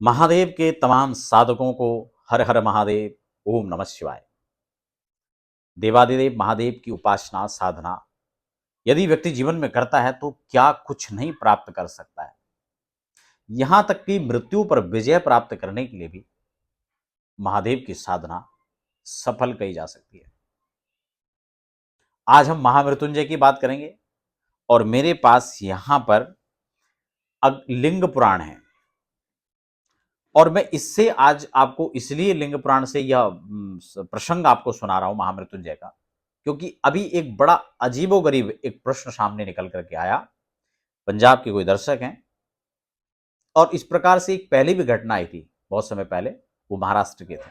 महादेव के तमाम साधकों को हर हर महादेव, ओम नमः शिवाय। देवादिदेव महादेव की उपासना साधना यदि व्यक्ति जीवन में करता है तो क्या कुछ नहीं प्राप्त कर सकता है। यहां तक कि मृत्यु पर विजय प्राप्त करने के लिए भी महादेव की साधना सफल कही जा सकती है। आज हम महामृत्युंजय की बात करेंगे और मेरे पास यहां पर लिंग पुराण है और मैं इससे आज आपको इसलिए लिंग पुराण से यह प्रसंग आपको सुना रहा हूं महामृत्युंजय का, क्योंकि अभी एक बड़ा अजीबोगरीब एक प्रश्न सामने निकल करके आया। पंजाब के कोई दर्शक हैं और इस प्रकार से एक पहले भी घटना आई थी बहुत समय पहले, वो महाराष्ट्र के थे।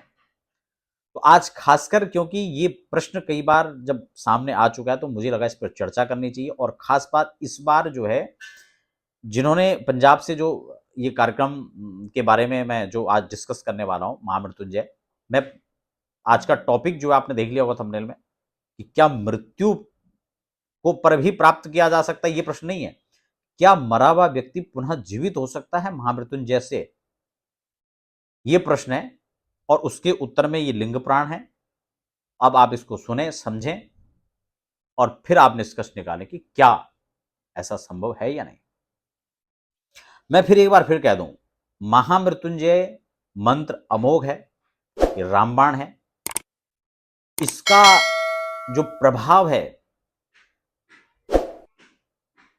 तो आज खासकर क्योंकि ये प्रश्न कई बार जब सामने आ चुका है तो मुझे लगा इस पर चर्चा करनी चाहिए। और खास बात इस बार जो है, जिन्होंने पंजाब से जो ये कार्यक्रम के बारे में मैं जो आज डिस्कस करने वाला हूं महामृत्युंजय, मैं आज का टॉपिक जो आपने देख लिया होगा थंबनेल में कि क्या मृत्यु को पर भी प्राप्त किया जा सकता है, ये प्रश्न नहीं है। क्या मरा हुआ व्यक्ति पुनः जीवित हो सकता है महामृत्युंजय से, ये प्रश्न है। और उसके उत्तर में ये लिंग पुराण है। अब आप इसको सुने समझें और फिर आप निष्कर्ष निकालें कि क्या ऐसा संभव है या नहीं। मैं फिर एक बार फिर कह दूं, महामृत्युंजय मंत्र अमोघ है, ये रामबाण है। इसका जो प्रभाव है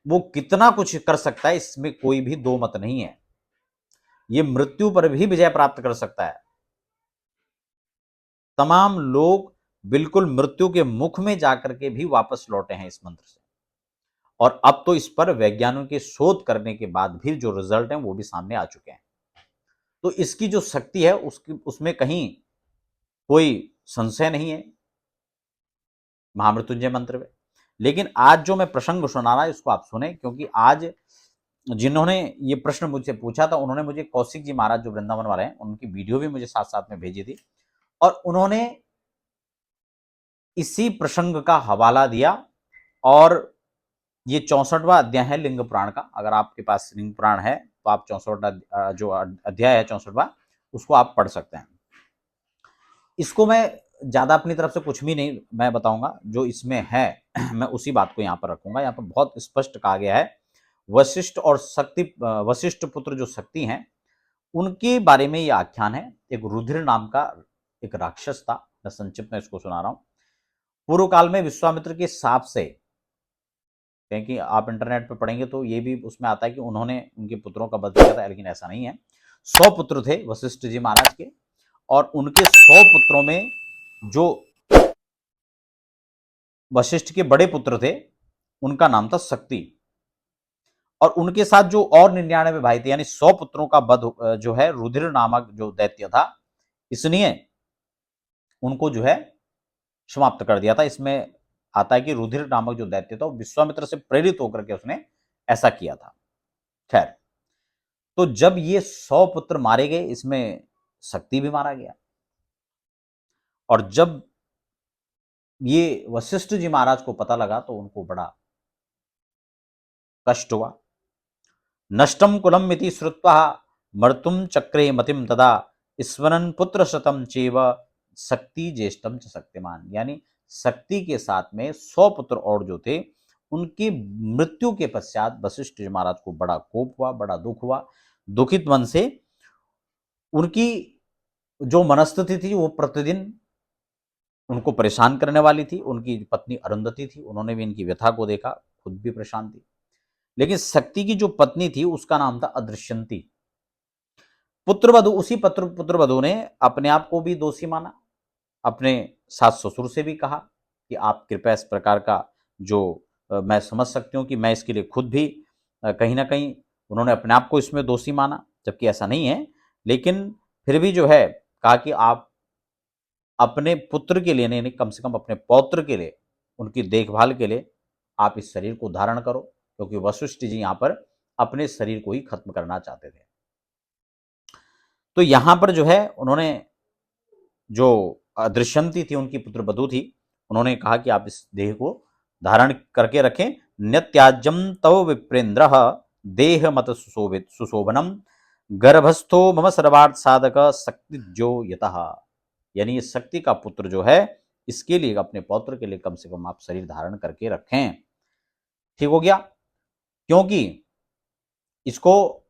वो कितना कुछ कर सकता है, इसमें कोई भी दो मत नहीं है। ये मृत्यु पर भी विजय प्राप्त कर सकता है। तमाम लोग बिल्कुल मृत्यु के मुख में जाकर के भी वापस लौटे हैं इस मंत्र से। और अब तो इस पर वैज्ञानिकों के शोध करने के बाद भी जो रिजल्ट हैं वो भी सामने आ चुके हैं। तो इसकी जो शक्ति है उसमें कहीं कोई संशय नहीं है महामृत्युंजय मंत्र में। लेकिन आज जो मैं प्रसंग सुना रहा इसको आप सुने, क्योंकि आज जिन्होंने ये प्रश्न मुझसे पूछा था उन्होंने मुझे कौशिक जी महाराज जो वृंदावन वाले हैं उनकी वीडियो भी मुझे साथ साथ में भेजी थी और उन्होंने इसी प्रसंग का हवाला दिया। और ये 64वां अध्याय है लिंग पुराण का। अगर आपके पास लिंग पुराण है तो आप 64वां जो अध्याय है 64वां, उसको आप पढ़ सकते हैं। इसको मैं ज्यादा अपनी तरफ से कुछ भी नहीं मैं बताऊंगा, जो इसमें है मैं उसी बात को यहाँ पर रखूंगा। यहाँ पर बहुत स्पष्ट कहा गया है वशिष्ठ और शक्ति, वशिष्ठ पुत्र जो शक्ति हैं उनके बारे में ये आख्यान है। एक रुधिर नाम का एक राक्षस था, मैं संक्षिप्त में इसको सुना रहा हूं। पूर्व काल में विश्वामित्र के शाप से, क्योंकि आप इंटरनेट पर पढ़ेंगे तो ये भी उसमें आता है कि उन्होंने उनके पुत्रों का वध किया था, लेकिन ऐसा नहीं है। 100 पुत्र थे वशिष्ठ जी महाराज के, और उनके 100 पुत्रों में जो वशिष्ठ के बड़े पुत्र थे उनका नाम था शक्ति। और उनके साथ जो और 99 भाई थे, यानी 100 पुत्रों का वध जो है रुधिर नामक जो दैत्य था, इसलिए उनको जो है समाप्त कर दिया था। इसमें आता है कि रुधिर नामक जो दैत्य था वो विश्वामित्र से प्रेरित होकर के उसने ऐसा किया था। खैर, तो जब ये 100 पुत्र मारे गए, इसमें शक्ति भी मारा गया। और जब ये वशिष्ठ जी महाराज को पता लगा तो उनको बड़ा कष्ट हुआ। नष्टम कुलम मिति श्रुत्वा मर्तुम चक्रे मतिम तदा स्मरन पुत्र शतम चेव शक्ति ज्येष्ठम च शक्तिमान। यानी शक्ति के साथ में 100 पुत्र और जो थे, उनकी मृत्यु के पश्चात वशिष्ठ जी महाराज को बड़ा कोप हुआ, बड़ा दुख हुआ। दुखित मन से उनकी जो मनस्थिति थी वो प्रतिदिन उनको परेशान करने वाली थी। उनकी पत्नी अरुंधति थी, उन्होंने भी इनकी व्यथा को देखा, खुद भी परेशान थी। लेकिन शक्ति की जो पत्नी थी उसका नाम था अदृश्यंती। पुत्रवधु, उसी पुत्रवधु ने अपने आप को भी दोषी माना, अपने सास ससुर से भी कहा कि आप कृपया इस प्रकार का जो मैं समझ सकती हूँ कि मैं इसके लिए खुद भी कहीं ना कहीं, उन्होंने अपने आप को इसमें दोषी माना, जबकि ऐसा नहीं है। लेकिन फिर भी जो है कहा कि आप अपने पुत्र के लिए नहीं, कम से कम अपने पौत्र के लिए, उनकी देखभाल के लिए आप इस शरीर को धारण करो, क्योंकि वशिष्ठ जी यहाँ पर अपने शरीर को ही खत्म करना चाहते थे। तो यहां पर जो है उन्होंने, जो अदृश्यंती थी उनकी पुत्र वधु थी, उन्होंने कहा कि आप इस देह को धारण करके रखें। नित्याज्यम तव विप्रेन्द्र देह मत सुशोभनम गर्भस्थो मम सर्वार्थ साधक शक्ति जो यतः, यानी ये शक्ति का पुत्र जो है, इसके लिए अपने पौत्र के लिए कम से कम आप शरीर धारण करके रखें। ठीक हो गया? क्योंकि इसको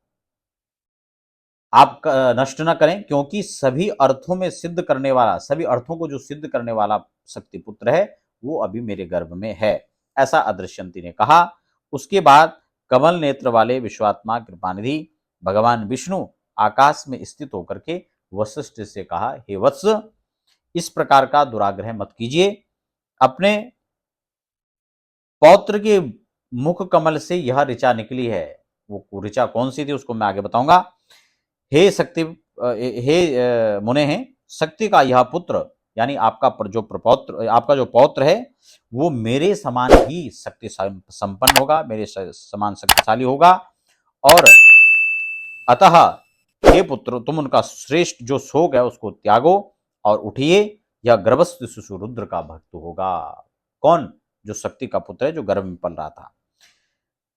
आप नष्ट ना करें, क्योंकि सभी अर्थों में सिद्ध करने वाला, सभी अर्थों को जो सिद्ध करने वाला शक्ति पुत्र है वो अभी मेरे गर्भ में है, ऐसा अदृश्यंती ने कहा। उसके बाद कमल नेत्र वाले विश्वात्मा कृपानिधि भगवान विष्णु आकाश में स्थित होकर के वशिष्ठ से कहा, हे वत्स, इस प्रकार का दुराग्रह मत कीजिए। अपने पौत्र के मुख कमल से यह ऋचा निकली है। वो ऋचा कौन सी थी उसको मैं आगे बताऊंगा। हे शक्ति, हे मुने हैं, शक्ति का यह पुत्र यानी आपका जो प्रपौत्र, आपका जो पौत्र है वो मेरे समान ही शक्ति संपन्न होगा, मेरे समान शक्तिशाली होगा। और अतः हे पुत्र, तुम उनका श्रेष्ठ जो शोक है उसको त्यागो और उठिए, यह गर्भस्थ शिशु रुद्र का भक्त होगा। कौन? जो शक्ति का पुत्र है, जो गर्भ में पल रहा था।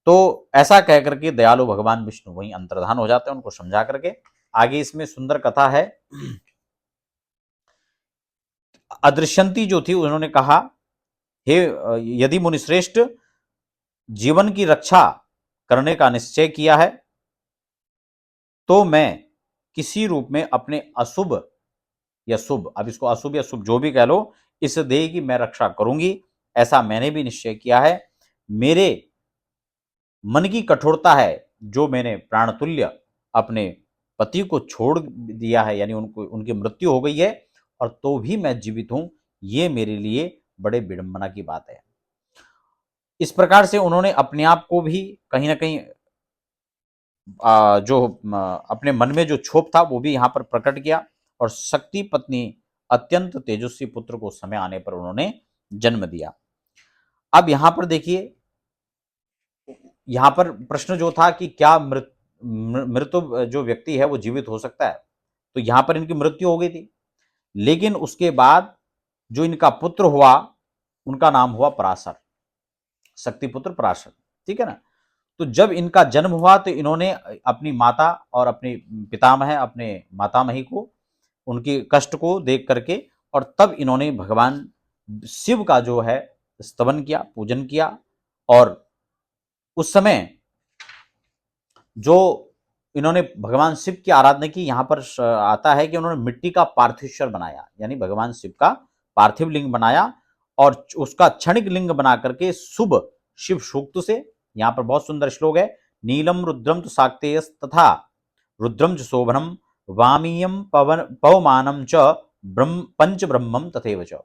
तो ऐसा कह करके दयालु भगवान विष्णु वहीं अंतर्धान हो जाते हैं, उनको समझा करके। आगे इसमें सुंदर कथा है। अदृश्यंती जो थी उन्होंने कहा, हे यदि मुनिश्रेष्ठ जीवन की रक्षा करने का निश्चय किया है तो मैं किसी रूप में अपने अशुभ या शुभ, अब इसको अशुभ या शुभ जो भी कह लो, इस देह की मैं रक्षा करूंगी, ऐसा मैंने भी निश्चय किया है। मेरे मन की कठोरता है, जो मैंने प्राणतुल्य अपने पति को छोड़ दिया है, यानी उनको उनकी मृत्यु हो गई है और तो भी मैं जीवित हूं, ये मेरे लिए बड़े विडंबना की बात है। इस प्रकार से उन्होंने अपने आप को भी कहीं ना कहीं जो अपने मन में जो क्षोभ था वो भी यहां पर प्रकट किया। और शक्ति पत्नी अत्यंत तेजस्वी पुत्र को समय आने पर उन्होंने जन्म दिया। अब यहां पर देखिए, यहां पर प्रश्न जो था कि क्या मृत जो व्यक्ति है वो जीवित हो सकता है, तो यहां पर इनकी मृत्यु हो गई थी, लेकिन उसके बाद जो इनका पुत्र हुआ उनका नाम हुआ पराशर, शक्तिपुत्र पराशर। ठीक है ना? तो जब इनका जन्म हुआ तो इन्होंने अपनी माता और अपने पितामह, अपने मातामही को, उनके कष्ट को देख करके, और तब इन्होंने भगवान शिव का जो है स्तवन किया, पूजन किया। और उस समय जो इन्होंने भगवान शिव की आराधना की, यहां पर आता है कि उन्होंने मिट्टी का पार्थिवेश्वर बनाया, यानी भगवान शिव का पार्थिव लिंग बनाया और उसका क्षणिक लिंग बना करके शुभ शिव सूक्त से, यहां पर बहुत सुंदर श्लोक है, नीलम रुद्रम तो साक्तेयस तथा रुद्रम च शोभनम वामीयम पवमानम च पंच ब्रह्मम तथैव च,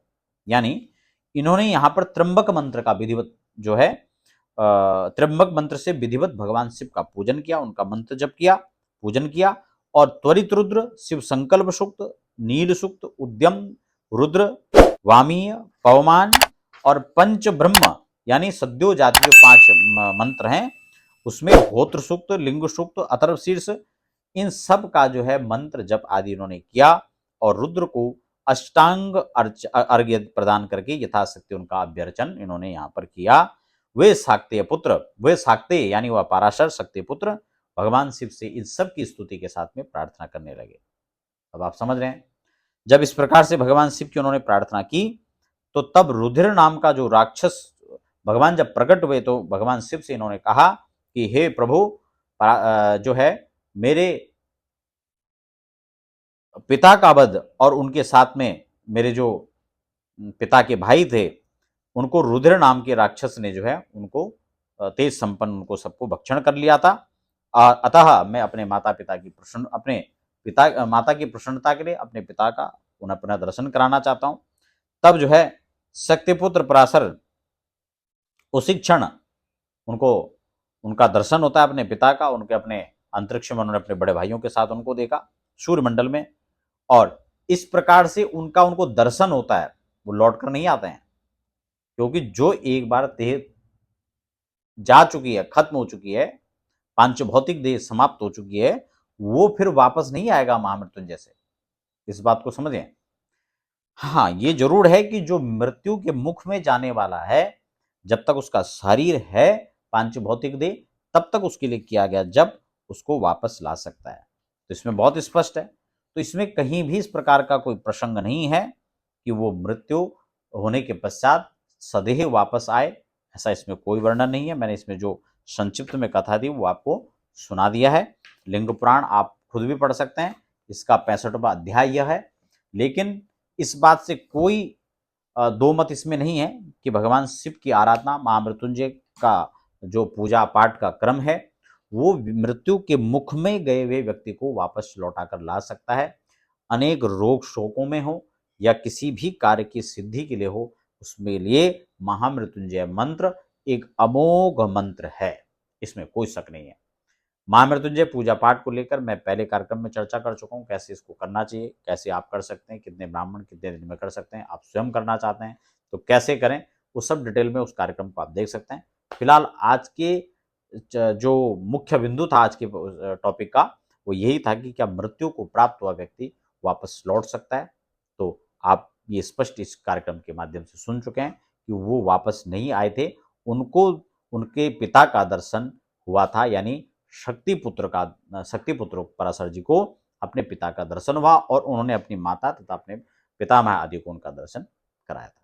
यानी इन्होंने यहां पर त्र्यंबक मंत्र का विधिवत जो है त्र्यंबक मंत्र से विधिवत भगवान शिव का पूजन किया, उनका मंत्र जप किया, पूजन किया। और त्वरित रुद्र, शिव संकल्प सूक्त, नील सूक्त, उद्यम रुद्र, वामीय, पवमान और पंच ब्रह्म, यानी सद्यो जाति जो 5 मंत्र हैं उसमें होत्र सूक्त, लिंग सूक्त, अथर्व शीर्ष, इन सब का जो है मंत्र जप आदि इन्होंने किया और रुद्र को अष्टांग अर्घ्य प्रदान करके यथाशक्ति उनका अभ्यर्चन इन्होंने यहां पर किया। वे शाक्तेय पुत्र, वे शाक्तेय यानी वह पाराशर शक्ति पुत्र भगवान शिव से इन सब की स्तुति के साथ में प्रार्थना करने लगे। अब आप समझ रहे हैं, जब इस प्रकार से भगवान शिव की उन्होंने प्रार्थना की तो तब रुधिर नाम का जो राक्षस भगवान जब प्रकट हुए तो भगवान शिव से इन्होंने कहा कि हे प्रभु, जो है मेरे पिता का वध और उनके साथ में मेरे जो पिता के भाई थे उनको रुधिर नाम के राक्षस ने जो है उनको तेज संपन्न उनको सबको भक्षण कर लिया था। अतः मैं अपने माता पिता की प्रसन्न, अपने पिता माता की प्रसन्नता के लिए अपने पिता का पुनः पुनः दर्शन कराना चाहता हूं। तब जो है शक्तिपुत्र पराशर उसी क्षण उनको उनका दर्शन होता है अपने पिता का, उनके अपने अंतरिक्ष में उन्होंने अपने बड़े भाइयों के साथ उनको देखा सूर्यमंडल में, और इस प्रकार से उनको दर्शन होता है, वो लौट कर नहीं आते हैं, क्योंकि जो एक बार देह जा चुकी है, खत्म हो चुकी है, पांच भौतिक देह समाप्त हो चुकी है, वो फिर वापस नहीं आएगा महामृत्युंजय से। इस बात को समझें। हाँ, ये जरूर है कि जो मृत्यु के मुख में जाने वाला है, जब तक उसका शरीर है पांच भौतिक देह, तब तक उसके लिए किया गया जब उसको वापस ला सकता है। तो इसमें बहुत स्पष्ट है। तो इसमें कहीं भी इस प्रकार का कोई प्रसंग नहीं है कि वो मृत्यु होने के पश्चात सदैव वापस आए, ऐसा इसमें कोई वर्णन नहीं है। मैंने इसमें जो संक्षिप्त में कथा दी वो आपको सुना दिया है। लिंग पुराण आप खुद भी पढ़ सकते हैं, इसका 65वां अध्याय यह है। लेकिन इस बात से कोई दो मत इसमें नहीं है कि भगवान शिव की आराधना, महामृत्युंजय का जो पूजा पाठ का क्रम है वो मृत्यु के मुख में गए हुए व्यक्ति को वापस लौटा कर ला सकता है। अनेक रोग शोकों में हो या किसी भी कार्य की सिद्धि के लिए हो, उसमें लिए महामृत्युंजय मंत्र एक अमोघ मंत्र है, इसमें कोई शक नहीं है। महामृत्युंजय पूजा पाठ को लेकर मैं पहले कार्यक्रम में चर्चा कर चुका हूँ, कैसे इसको करना चाहिए, कैसे आप कर सकते हैं, कितने ब्राह्मण कितने दिन में कर सकते हैं, आप स्वयं करना चाहते हैं तो कैसे करें, वो सब डिटेल में उस कार्यक्रम को आप देख सकते हैं। फिलहाल आज के जो मुख्य बिंदु था आज के टॉपिक का वो यही था कि क्या मृत्यु को प्राप्त हुआ व्यक्ति वापस लौट सकता है। तो आप ये स्पष्ट इस कार्यक्रम के माध्यम से सुन चुके हैं कि वो वापस नहीं आए थे, उनको उनके पिता का दर्शन हुआ था, यानी शक्तिपुत्र पराशर जी को अपने पिता का दर्शन हुआ और उन्होंने अपनी माता तथा अपने पितामह आदि को उनका दर्शन कराया था।